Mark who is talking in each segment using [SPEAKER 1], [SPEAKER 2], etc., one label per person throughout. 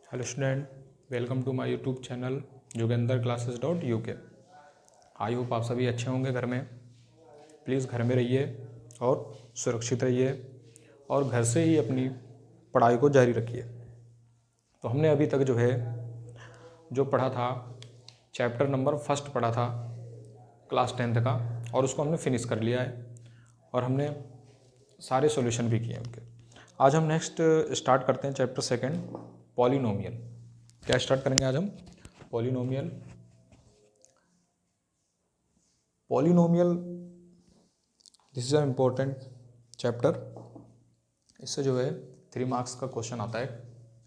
[SPEAKER 1] Hello student, welcome to my YouTube channel yogendrclasses.uk। I hope आप सभी अच्छे होंगे घर में। प्लीज़ घर में रहिए और सुरक्षित रहिए और घर से ही अपनी पढ़ाई को जारी रखिए। तो हमने अभी तक जो पढ़ा था, चैप्टर नंबर फर्स्ट पढ़ा था क्लास 10th का, और उसको हमने फिनिश कर लिया है और हमने सारे सॉल्यूशन भी किए हैं उनके। आज हम नेक्स्ट स्टार्ट करते हैं चैप्टर सेकंड, पॉलिनोमियल। क्या स्टार्ट करेंगे आज हम? Polynomial. Polynomial this is a important chapter. इससे 3 मार्क्स का क्वेश्चन आता है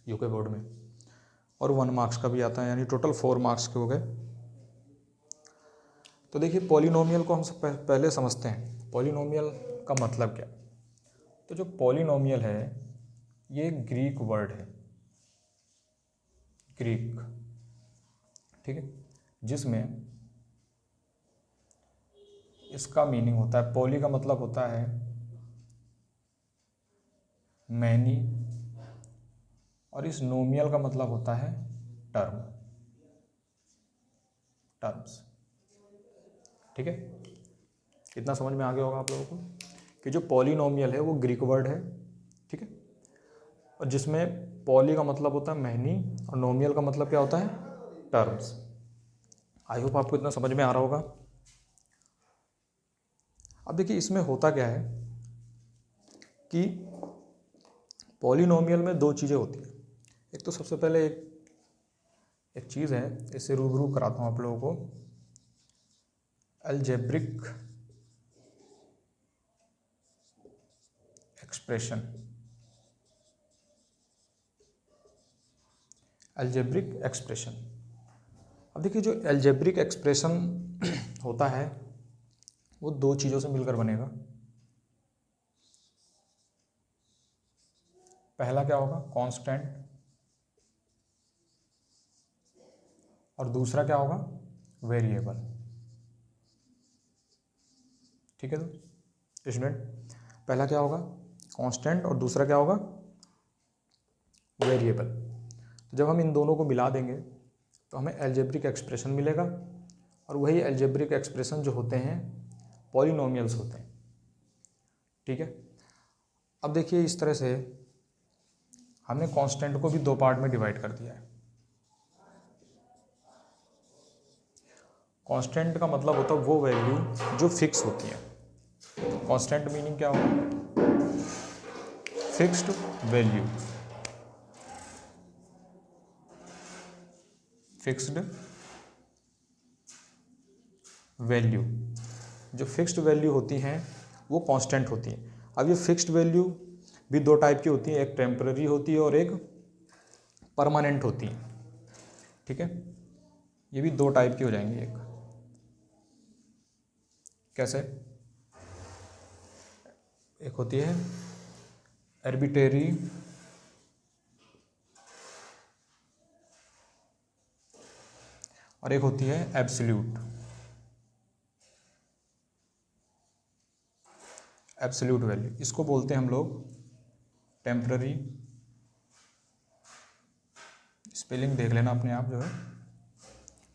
[SPEAKER 1] यूके बोर्ड में और 1 मार्क्स का भी आता है, यानी टोटल 4 मार्क्स के हो गए। तो देखिए, पॉलिनोमियल को हम सब पहले समझते हैं। पॉलिनोमियल का मतलब क्या? तो जो पॉलिनोमियल है ये ग्रीक वर्ड है, ग्रीक, ठीक है, जिसमें इसका मीनिंग होता है, पॉली का मतलब होता है मैनी, और इस नोमियल का मतलब होता है टर्म्स। ठीक है, इतना समझ में आ गया होगा आप लोगों को कि जो पॉलिनोमियल है वो ग्रीक वर्ड है, ठीक है, और जिसमें पॉली का मतलब होता है मैनी और नोमियल का मतलब क्या होता है? टर्म्स। आई होप आपको इतना समझ में आ रहा होगा। अब देखिए, इसमें होता क्या है कि पॉलिनोमियल में 2 चीज़ें होती हैं। एक तो सबसे पहले एक चीज़ है, इससे रूबरू कराता हूँ आप लोगों को, अलजेब्रिक एक्सप्रेशन। Algebraic expression. अब देखिए, जो अलजेब्रिक एक्सप्रेशन होता है वो 2 चीज़ों से मिलकर बनेगा। पहला क्या होगा? कांस्टेंट, और दूसरा क्या होगा? वेरिएबल। ठीक है, तो स्टूडेंट, पहला क्या होगा? कांस्टेंट, और दूसरा क्या होगा? वेरिएबल। तो जब हम इन दोनों को मिला देंगे तो हमें अलजेब्रिक एक्सप्रेशन मिलेगा, और वही अलजेब्रिक एक्सप्रेशन जो होते हैं पॉलिनोमियल्स होते हैं। ठीक है, अब देखिए, इस तरह से हमने कांस्टेंट को भी 2 पार्ट में डिवाइड कर दिया है। कांस्टेंट का मतलब होता है वो वैल्यू जो फिक्स होती है। कांस्टेंट मीनिंग क्या होगा? Fixed value. फिक्स्ड वैल्यू, जो फिक्स्ड वैल्यू होती हैं वो कांस्टेंट होती हैं। अब ये फिक्स्ड वैल्यू भी 2 टाइप की होती है, एक टेम्पररी होती है और एक परमानेंट होती है। ठीक है, ये भी 2 टाइप की हो जाएंगी। एक कैसे? एक होती है आर्बिट्रेरी, और एक होती है एब्सोल्यूट। एब्सोल्यूट वैल्यू, इसको बोलते हैं हम लोग टेम्पररी। स्पेलिंग देख लेना अपने आप,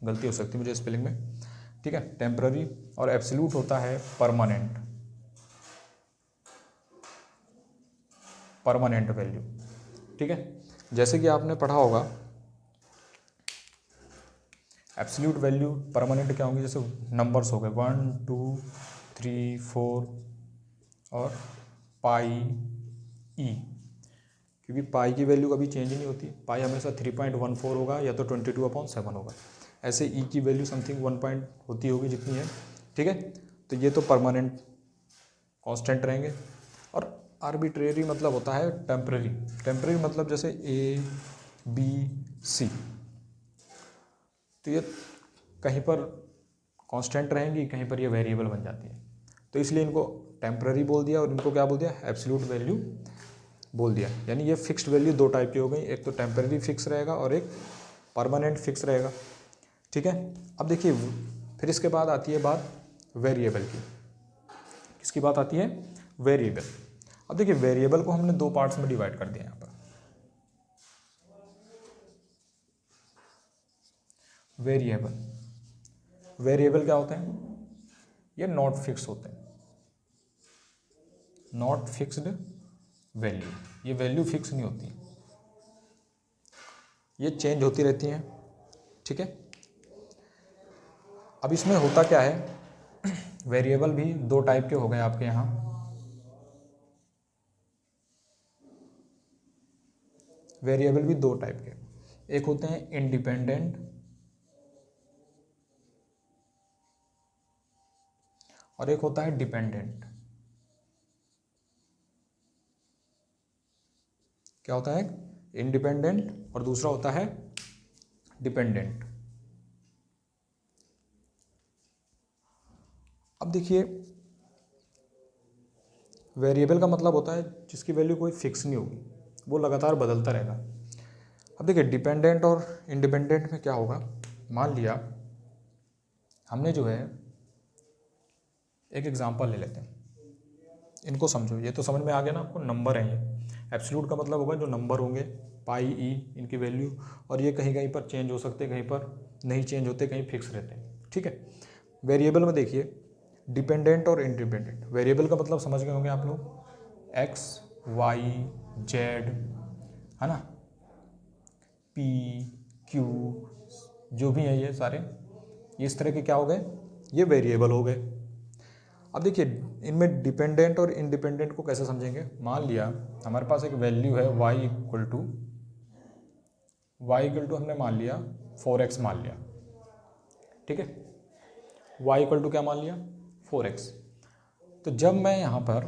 [SPEAKER 1] गलती हो सकती है मुझे स्पेलिंग में। ठीक है, टेम्पररी। और एब्सोल्यूट होता है परमानेंट, परमानेंट वैल्यू। ठीक है, जैसे कि आपने पढ़ा होगा एब्सोल्यूट वैल्यू परमानेंट क्या होंगी? जैसे नंबर्स हो गए 1 2 3 4 और पाई ई, क्योंकि पाई की वैल्यू कभी चेंज नहीं होती। पाई हमेशा 3.14 होगा या तो 22/7 होगा। ऐसे ई की वैल्यू समथिंग 1 पॉइंट होती होगी जितनी है। ठीक है, तो ये तो परमानेंट कांस्टेंट रहेंगे। और आर्बिट्रेरी मतलब होता है टेम्पररी। टेम्पररी मतलब जैसे ए बी सी, तो ये कहीं पर कांस्टेंट रहेंगी, कहीं पर ये वेरिएबल बन जाती है। तो इसलिए इनको टेम्पररी बोल दिया और इनको क्या बोल दिया? एब्सोल्यूट वैल्यू बोल दिया। यानी ये फिक्स्ड वैल्यू 2 टाइप की हो गई, एक तो टेम्पररी फिक्स रहेगा और एक परमानेंट फिक्स रहेगा। ठीक है, अब देखिए, फिर इसके बाद आती है बात वेरिएबल की। किसकी बात आती है? वेरिएबल। अब देखिए, वेरिएबल को हमने 2 पार्ट्स में डिवाइड कर दिया यहाँ पर। वेरिएबल। वेरिएबल क्या होते हैं? ये नॉट फिक्स होते हैं, नॉट फिक्स्ड वैल्यू। ये वैल्यू फिक्स नहीं होती, ये चेंज होती रहती हैं, ठीक है। अब इसमें होता क्या है, वेरिएबल भी दो टाइप के हो गए आपके यहाँ। वेरिएबल भी दो टाइप के, एक होते हैं इंडिपेंडेंट और एक होता है डिपेंडेंट। क्या होता है? इंडिपेंडेंट और दूसरा होता है डिपेंडेंट। अब देखिए, वेरिएबल का मतलब होता है जिसकी वैल्यू कोई फिक्स नहीं होगी, वो लगातार बदलता रहेगा। अब देखिए, डिपेंडेंट और इंडिपेंडेंट में क्या होगा, मान लिया हमने जो है, एक एग्जांपल ले लेते हैं, इनको समझो। ये तो समझ में आ गया ना आपको, नंबर है ये। एब्सोल्यूट का मतलब होगा जो नंबर होंगे, पाई ई, इनकी वैल्यू, और ये कहीं कहीं पर चेंज हो सकते हैं, कहीं पर नहीं चेंज होते, कहीं फिक्स रहते हैं, ठीक है। वेरिएबल में देखिए, डिपेंडेंट और इंडिपेंडेंट। वेरिएबल का मतलब समझ गए होंगे आप लोग, एक्स वाई जेड, है ना, पी क्यू, जो भी है ये सारे, ये इस तरह के क्या हो गए, ये वेरिएबल हो गए। अब देखिए, इनमें डिपेंडेंट और इंडिपेंडेंट को कैसे समझेंगे। मान लिया हमारे पास एक वैल्यू है y इक्वल टू हमने मान लिया 4x मान लिया, ठीक है। y इक्वल टू क्या मान लिया, 4x। तो जब मैं यहाँ पर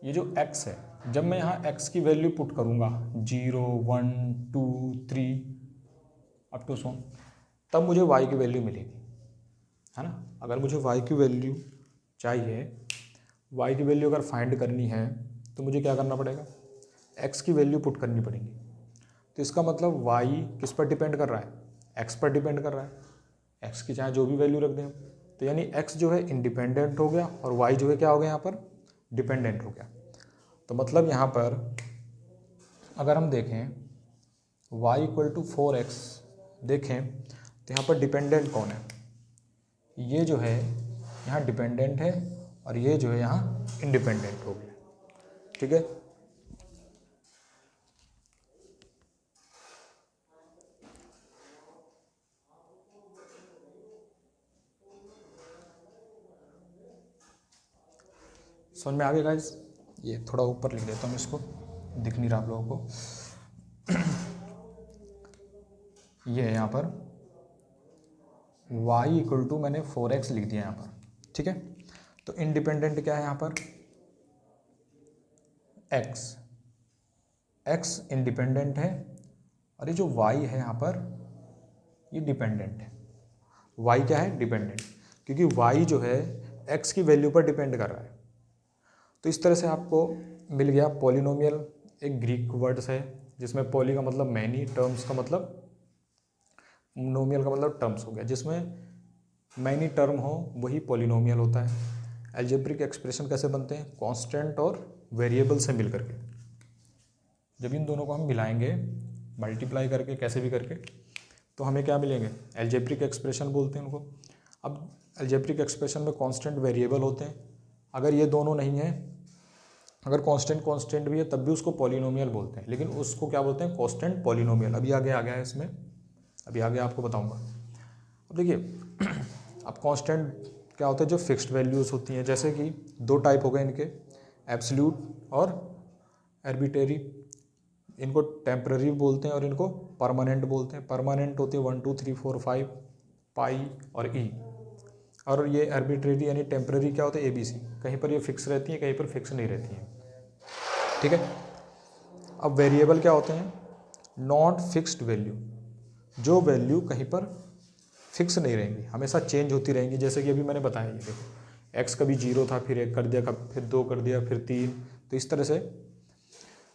[SPEAKER 1] ये जो x है, जब मैं यहाँ x की वैल्यू पुट करूँगा 0 1 2 3 अप टू सो, तब मुझे y की वैल्यू मिलेगी, है ना। अगर मुझे y की वैल्यू चाहिए, y की वैल्यू अगर फाइंड करनी है, तो मुझे क्या करना पड़ेगा, x की वैल्यू पुट करनी पड़ेगी। तो इसका मतलब y किस पर डिपेंड कर रहा है, x पर डिपेंड कर रहा है। x की चाहे जो भी वैल्यू रख दें, तो यानी x जो है इंडिपेंडेंट हो गया और y जो है क्या हो गया यहाँ पर, डिपेंडेंट हो गया। तो मतलब यहाँ पर अगर हम देखें y इक्वल टू 4x देखें, तो यहाँ पर डिपेंडेंट कौन है, ये जो है यहाँ डिपेंडेंट है और ये जो है यहाँ इंडिपेंडेंट हो गया, ठीक है। समझ में आ गया गाइस। ये थोड़ा ऊपर लिख देता हूँ इसको, दिख नहीं रहा आप लोगों को। ये है यहाँ पर y इक्वल टू मैंने 4x लिख दिया यहाँ पर, ठीक है। तो इंडिपेंडेंट क्या है यहाँ पर, x इंडिपेंडेंट है और ये जो y है यहाँ पर, ये डिपेंडेंट है। y क्या है, डिपेंडेंट, क्योंकि y जो है x की वैल्यू पर डिपेंड कर रहा है। तो इस तरह से आपको मिल गया पॉलिनोमियल, एक ग्रीक वर्ड्स है जिसमें पॉली का मतलब मैनी, टर्म्स का मतलब, नोमियल का मतलब टर्म्स हो गया, जिसमें मैनी टर्म हो वही पॉलिनोमियल होता है। अलजेब्रिक एक्सप्रेशन कैसे बनते हैं, कांस्टेंट और वेरिएबल से मिल करके। जब इन दोनों को हम मिलाएंगे मल्टीप्लाई करके, कैसे भी करके, तो हमें क्या मिलेंगे, अलजेब्रिक एक्सप्रेशन बोलते हैं उनको। अब अलजेब्रिक एक्सप्रेशन में कांस्टेंट वेरिएबल होते हैं। अगर ये दोनों नहीं है, अगर कांस्टेंट भी है, तब भी उसको पॉलिनोमियल बोलते हैं, लेकिन उसको क्या बोलते हैं, कांस्टेंट पॉलिनोमियल। अभी आगे आ गया है इसमें, अभी आगे आपको बताऊंगा। अब देखिए, अब कांस्टेंट क्या होता है, जो फिक्स्ड वैल्यूज़ होती हैं, जैसे कि दो टाइप हो गए इनके, एब्सोल्यूट और आर्बिट्रेरी। इनको टेम्पररी बोलते हैं और इनको परमानेंट बोलते हैं। परमानेंट होती है 1 2 3 4 5 पाई और ई, और ये आर्बिट्रेरी यानी टेम्पररी क्या होता है, ABC। कहीं पर ये फिक्स रहती है, कहीं पर फिक्स नहीं रहती हैं, ठीक है। अब वेरिएबल क्या होते हैं, नॉट फिक्स्ड वैल्यू, जो वैल्यू कहीं पर फिक्स नहीं रहेंगी, हमेशा चेंज होती रहेंगी। जैसे कि अभी मैंने बताया, ये देखो x कभी 0 था, फिर 1 कर दिया, कब फिर 2 कर दिया, फिर 3, तो इस तरह से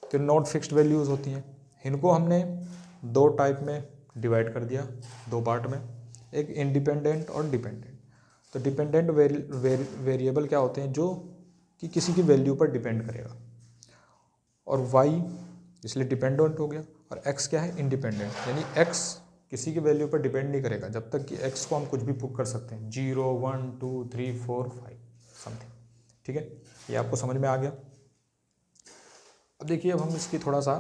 [SPEAKER 1] तो नॉट फिक्स्ड वैल्यूज़ होती हैं। इनको हमने दो टाइप में डिवाइड कर दिया, दो पार्ट में, एक इंडिपेंडेंट और डिपेंडेंट। तो डिपेंडेंट वेरिएबल क्या होते हैं, जो कि किसी की वैल्यू पर डिपेंड करेगा, और y इसलिए डिपेंडेंट हो गया, और x क्या है, इंडिपेंडेंट, यानी x किसी की वैल्यू पर डिपेंड नहीं करेगा जब तक कि एक्स को हम कुछ भी पुट कर सकते हैं, 0 1 2 3 4 5 समथिंग। ठीक है, ये आपको समझ में आ गया। अब देखिए, अब हम इसकी थोड़ा सा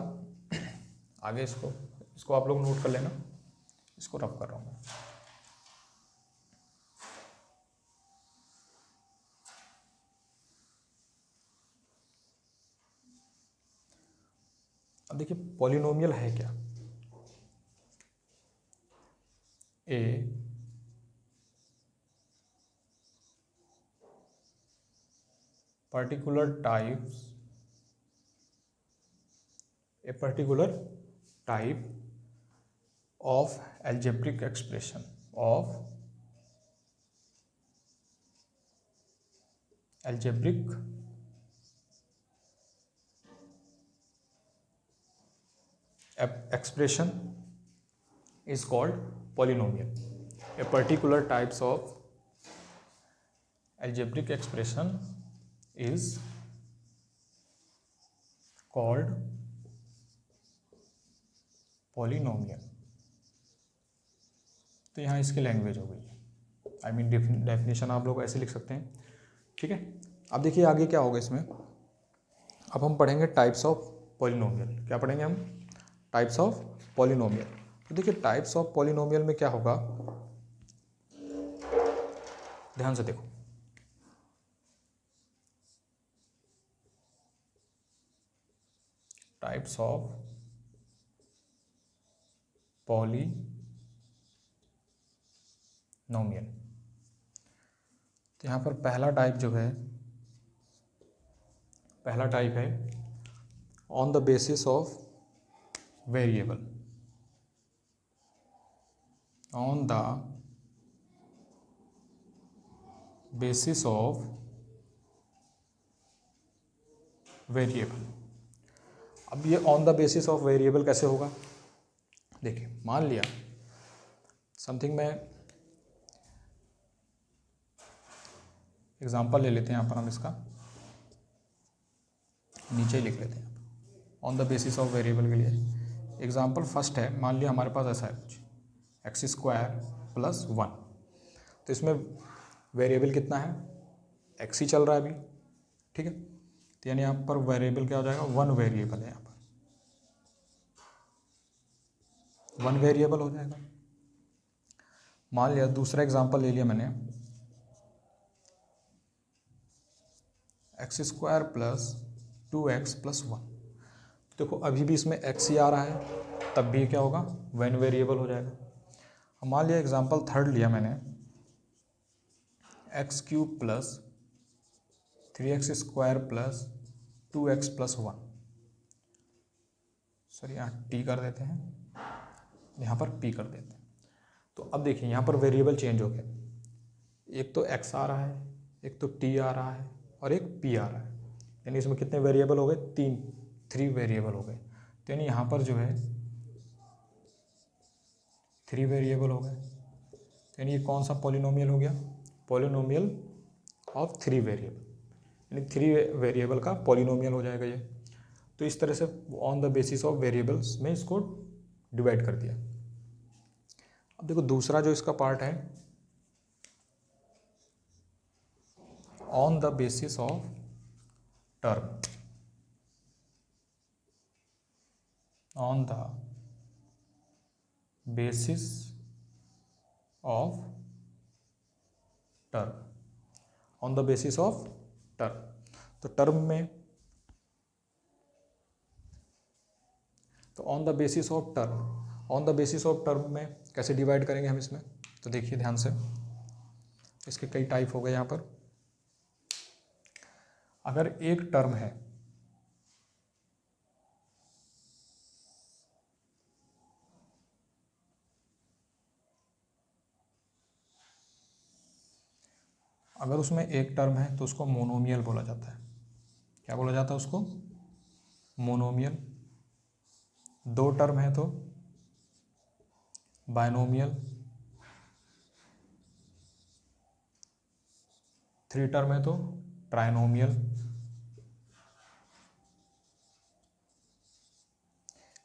[SPEAKER 1] आगे इसको आप लोग नोट कर लेना, इसको रफ कर रहा हूँ मैं। अब देखिए पॉलिनोमियल है क्या। ए particular type of algebraic expression of algebraic expression is called polynomial. A particular types of algebraic expression is called polynomial. तो यहाँ इसकी लैंग्वेज हो गई, आई मीन डेफिनेशन आप लोग ऐसे लिख सकते हैं। ठीक है, अब देखिए आगे क्या होगा इसमें। अब हम पढ़ेंगे टाइप्स ऑफ पॉलिनोमियल। क्या पढ़ेंगे हम? Types of polynomial. तो देखिए टाइप्स ऑफ पॉलिनोमियल में क्या होगा, ध्यान से देखो। टाइप्स ऑफ पॉलिनोमियल, तो यहाँ पर पहला टाइप है on the basis of variable. On the basis of variable. अब ये on the basis of variable कैसे होगा? देखिए मान लिया समथिंग, मैं एग्जांपल ले लेते हैं यहाँ पर, हम इसका नीचे लिख लेते हैं on the basis of variable के लिए। एग्जांपल फर्स्ट है, मान लिया हमारे पास ऐसा है कुछ x² + 1, तो इसमें वेरिएबल कितना है? x ही चल रहा है अभी। ठीक है, तो यानी यहाँ पर वेरिएबल क्या हो जाएगा? 1 वेरिएबल है, यहाँ पर 1 वेरिएबल हो जाएगा। मान लिया दूसरा एग्जांपल ले लिया मैंने, x² + 2x + 1। देखो अभी भी इसमें x ही आ रहा है, तब भी क्या होगा? 1 वेरिएबल हो जाएगा। अब मान लिया एग्जांपल थर्ड लिया मैंने, x³ + 3x² + 2x + 1। सर यहाँ t कर देते हैं, यहाँ पर p कर देते हैं। तो अब देखिए यहाँ पर वेरिएबल चेंज हो गया, एक तो x आ रहा है, एक तो t आ रहा है और एक p आ रहा है। यानी इसमें कितने वेरिएबल हो गए? 3 वेरिएबल हो गए। तो यानी यहाँ पर जो है 3 वेरिएबल हो गए। तो यानी ये कौन सा पॉलिनोमियल हो गया? पॉलिनोमियल ऑफ 3 वेरिएबल, यानी 3 वेरिएबल का पॉलिनोमियल हो जाएगा ये। तो इस तरह से on the basis of variables में इसको डिवाइड कर दिया। अब देखो दूसरा जो इसका पार्ट है, on the basis of term. On the basis of term, on the basis of term. तो टर्म में, तो on the basis of term, on the basis of term में कैसे डिवाइड करेंगे हम इसमें? तो देखिए ध्यान से, इसके कई टाइप हो गए यहाँ पर। अगर एक टर्म है, अगर उसमें एक टर्म है तो उसको मोनोमियल बोला जाता है। क्या बोला जाता है उसको? मोनोमियल। 2 टर्म है तो बाइनोमियल। 3 टर्म है तो ट्राइनोमियल।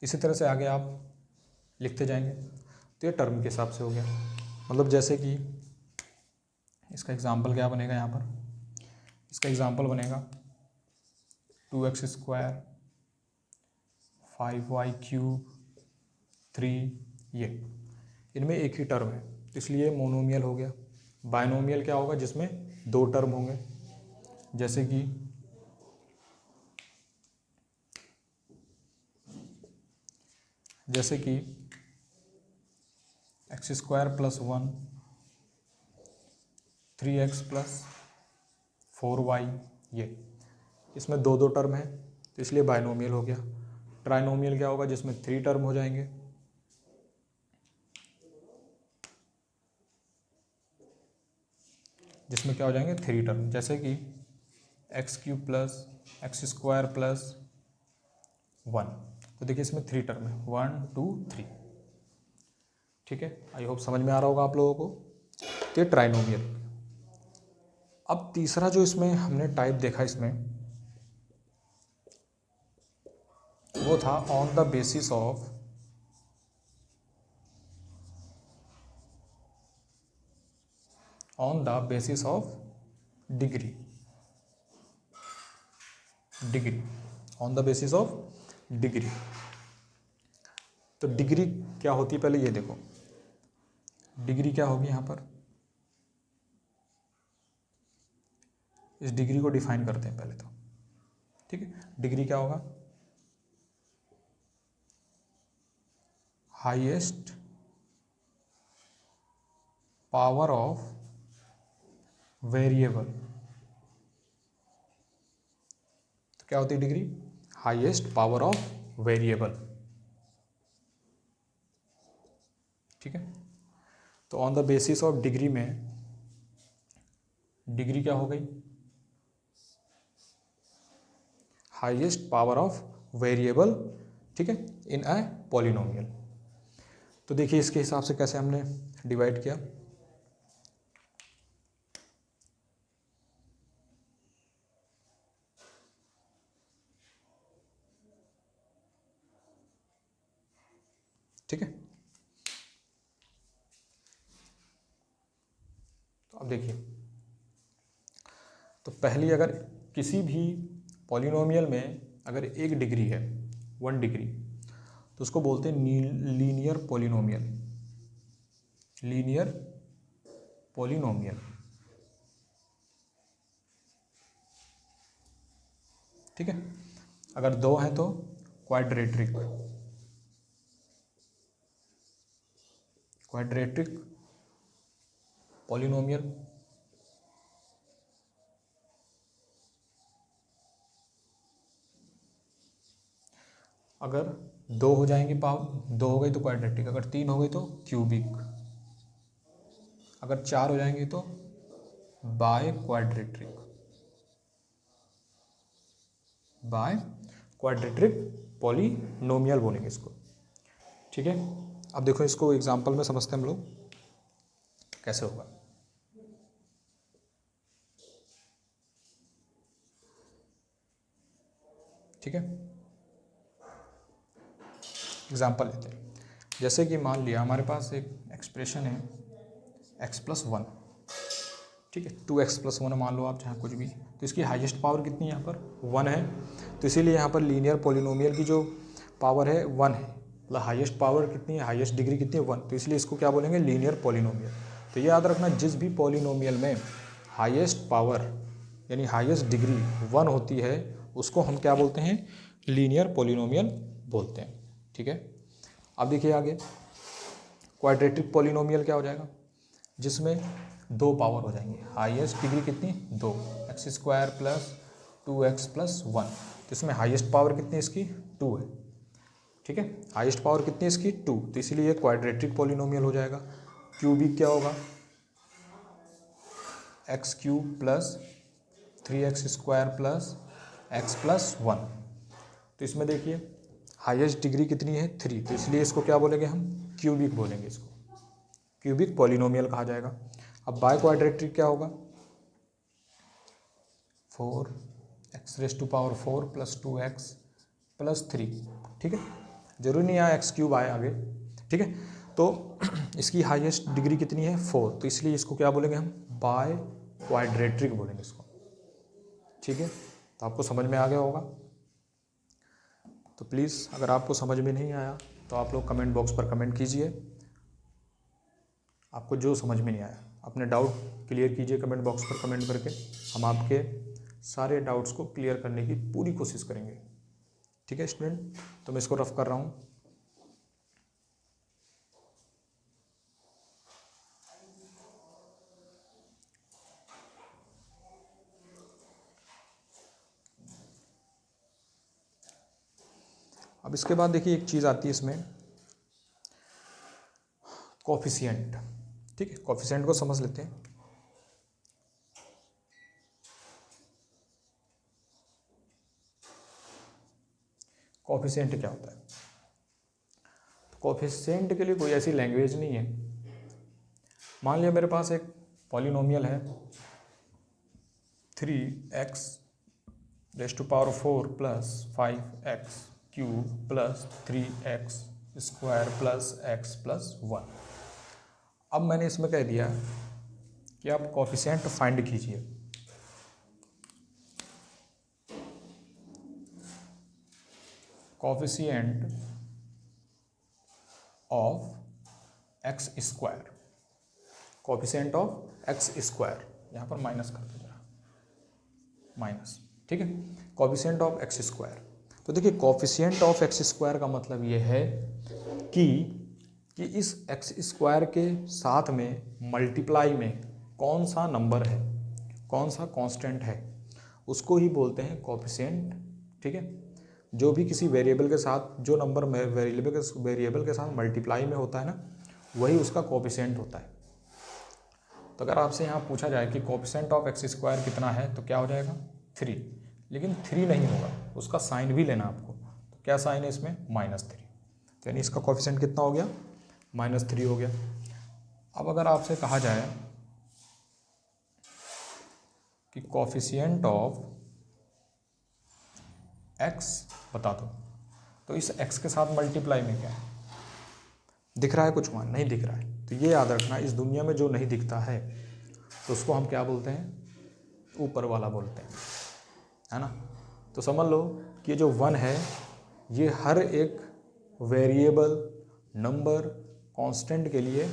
[SPEAKER 1] इसी तरह से आगे आप लिखते जाएंगे। तो ये टर्म के हिसाब से हो गया। मतलब जैसे कि इसका एग्जाम्पल क्या बनेगा यहाँ पर, इसका एग्जाम्पल बनेगा 2x², 5y³ 3, ये इनमें एक ही टर्म है तो इसलिए मोनोमियल हो गया। बायनोमियल क्या होगा, जिसमें दो टर्म होंगे, जैसे कि x² + 1 3x + 4y, ये इसमें दो दो टर्म है तो इसलिए बायनोमियल हो गया। ट्राइनोमियल क्या होगा, जिसमें 3 टर्म हो जाएंगे, जिसमें क्या हो जाएंगे 3 टर्म, जैसे कि x³ + x² + 1। तो देखिए इसमें 3 टर्म है, 1 2 3। ठीक है, आई होप समझ में आ रहा होगा आप लोगों को। तो ये ट्राइनोमियल। अब तीसरा जो इसमें हमने टाइप देखा इसमें, वो था on the basis of degree, on the basis of degree. तो डिग्री क्या होती है, पहले ये देखो, डिग्री क्या होगी यहाँ पर, इस डिग्री को डिफाइन करते हैं पहले तो। ठीक है, डिग्री क्या होगा, हाईएस्ट पावर ऑफ वेरिएबल। तो क्या होती है degree, highest power of variable. ठीक है, तो on the basis of degree में डिग्री क्या हो गई, हाईएस्ट पावर ऑफ वेरिएबल। ठीक है, इन अ पॉलिनोमियल। तो देखिए इसके हिसाब से कैसे हमने डिवाइड किया। ठीक है, तो अब देखिए, तो पहली अगर किसी भी पॉलिनोमियल में अगर एक डिग्री है, 1 डिग्री, तो उसको बोलते हैं लीनियर पॉलिनोमियल, लीनियर पॉलिनोमियल। ठीक है, अगर 2 हैं तो क्वाड्रेट्रिक, पॉलिनोमियल। अगर 2 हो जाएंगे, पावर 2 हो गई तो क्वाड्रेटिक, अगर 3 हो गई तो क्यूबिक, अगर 4 हो जाएंगे तो बाय क्वाड्रेट्रिक, पॉलिनोमियल बोलेंगे इसको। ठीक है, अब देखो इसको एग्जांपल में समझते हैं हम लोग कैसे होगा। ठीक है, एग्जांपल लेते हैं। जैसे कि मान लिया हमारे पास एक एक्सप्रेशन है x + 1। ठीक है, 2x + 1 मान लो आप, चाहे कुछ भी। तो इसकी हाईएस्ट पावर कितनी है, यहाँ पर 1 है। तो इसीलिए यहाँ पर लीनियर पॉलिनोमियल की जो पावर है 1 है, मतलब हाईएस्ट पावर कितनी है, हाईएस्ट डिग्री कितनी है 1। तो इसलिए इसको क्या बोलेंगे, लीनियर पॉलिनोमियल। तो ये याद रखना, जिस भी पॉलिनोमियल में हाईएस्ट पावर यानी हाईएस्ट डिग्री 1 होती है, उसको हम क्या बोलते हैं, लीनियर पॉलिनोमियल बोलते हैं। ठीक है, अब देखिए आगे, क्वाड्रेटिक पॉलिनोमियल क्या हो जाएगा, जिसमें 2 पावर हो जाएंगे, हाईएस्ट डिग्री कितनी, 2, x² + 2x + 1। तो इसमें हाईएस्ट पावर कितनी है इसकी, 2 है। ठीक है, हाईएस्ट पावर कितनी है इसकी, 2। तो इसीलिए ये क्वाड्रेटिक पॉलिनोमियल हो जाएगा। क्यूबिक क्या होगा, x³ + 3x² + x + 1। तो इसमें देखिए हाईएस्ट डिग्री कितनी है, 3। तो इसलिए इसको क्या बोलेंगे हम, क्यूबिक बोलेंगे इसको, क्यूबिक पॉलिनोमियल कहा जाएगा। अब बाय क्वाड्रेटिक क्या होगा, 4x⁴ + 2x + 3। ठीक है, जरूरी नहीं है x³ आए आगे। ठीक है, तो इसकी हाईएस्ट डिग्री कितनी है 4, तो इसलिए इसको क्या बोलेंगे हम बाय क्वाड्रेट्रिक बोलेंगे इसको, ठीक है। तो आपको समझ में आ गया होगा। तो प्लीज़ अगर आपको समझ में नहीं आया तो आप लोग कमेंट बॉक्स पर कमेंट कीजिए, आपको जो समझ में नहीं आया अपने डाउट क्लियर कीजिए कमेंट बॉक्स पर कमेंट करके। हम आपके सारे डाउट्स को क्लियर करने की पूरी कोशिश करेंगे, ठीक है स्टूडेंट। तो मैं इसको रफ कर रहा हूँ। अब इसके बाद देखिए एक चीज़ आती है इसमें कोफिशिएंट, ठीक है। कोफिशिएंट को समझ लेते हैं। कोफिशिएंट क्या होता है? तो कोफिशिएंट के लिए कोई ऐसी लैंग्वेज नहीं है। मान लिया मेरे पास एक पॉलिनोमियल है 3x raise to power 4 plus 5x cube plus 3x square plus x plus 1। अब मैंने इसमें कह दिया कि आप कोफिशिएंट फाइंड कीजिए। Coefficient of x square, coefficient of x square, यहाँ पर माइनस कर दो जरा, माइनस, ठीक है। कोफिशिएंट ऑफ एक्स स्क्वायर, तो देखिए कोफिशिएंट ऑफ एक्स स्क्वायर का मतलब ये है कि इस एक्स स्क्वायर के साथ में मल्टीप्लाई में कौन सा नंबर है, कौन सा कांस्टेंट है, उसको ही बोलते हैं कोफिशिएंट, ठीक है। जो भी किसी वेरिएबल के साथ, जो नंबर वेरिएबल के साथ मल्टीप्लाई में होता है ना, वही उसका कोफिशिएंट होता है। तो अगर आपसे यहाँ पूछा जाए कि कोफिशिएंट ऑफ एक्स स्क्वायर कितना है, तो क्या हो जाएगा 3, लेकिन 3 नहीं होगा, उसका साइन भी लेना आपको। तो क्या साइन है इसमें -3, तो यानी इसका कोफिशिएंट कितना हो गया -3 हो गया। अब अगर आपसे कहा जाए कि कोफिशिएंट ऑफ x बता दो, तो इस x के साथ मल्टीप्लाई में क्या है, दिख रहा है कुछ मान, नहीं दिख रहा है। तो ये याद रखना, इस दुनिया में जो नहीं दिखता है तो उसको हम क्या बोलते हैं, ऊपर वाला बोलते हैं, है ना। तो समझ लो कि ये जो 1 है ये हर एक वेरिएबल, नंबर, कांस्टेंट के लिए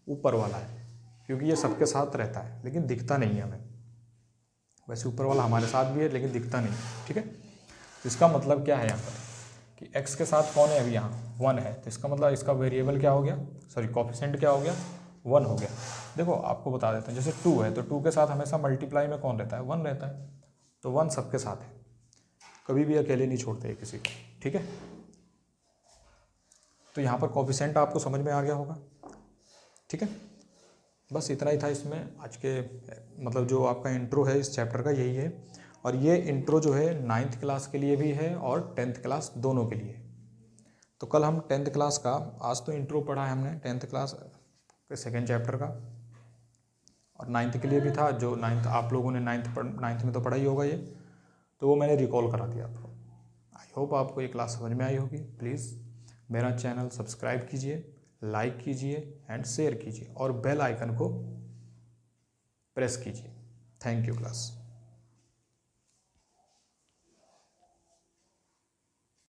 [SPEAKER 1] ऊपर वाला है, क्योंकि ये सबके साथ रहता है लेकिन दिखता नहीं है हमें। वैसे ऊपर वाला हमारे साथ भी है लेकिन दिखता नहीं, ठीक है। तो इसका मतलब क्या है यहाँ पर कि x के साथ कौन है, अभी यहाँ 1 है, तो इसका मतलब इसका वेरिएबल क्या हो गया, सॉरी कोफिशिएंट क्या हो गया, 1 हो गया। देखो आपको बता देते हैं, जैसे 2 है तो 2 के साथ हमेशा मल्टीप्लाई में कौन रहता है, 1 रहता है। तो 1 सबके साथ है, कभी भी अकेले नहीं छोड़ते किसी को, ठीक है। तो यहाँ पर कोफिशिएंट आपको समझ में आ गया होगा, ठीक है। बस इतना ही था इसमें आज के, मतलब जो आपका इंट्रो है इस चैप्टर का यही है। और ये इंट्रो जो है 9th क्लास के लिए भी है और 10th क्लास दोनों के लिए। तो कल हम 10th क्लास का, आज तो इंट्रो पढ़ा है हमने 10th क्लास के 2nd चैप्टर का, और 9th के लिए भी था, जो 9th आप लोगों ने 9th में तो पढ़ा ही होगा ये, तो वो मैंने रिकॉल करा दिया आपको। आई होप आपको ये क्लास समझ में आई होगी। प्लीज़ मेरा चैनल सब्सक्राइब कीजिए, लाइक कीजिए एंड शेयर कीजिए और बेल आइकन को प्रेस कीजिए। Thank you class.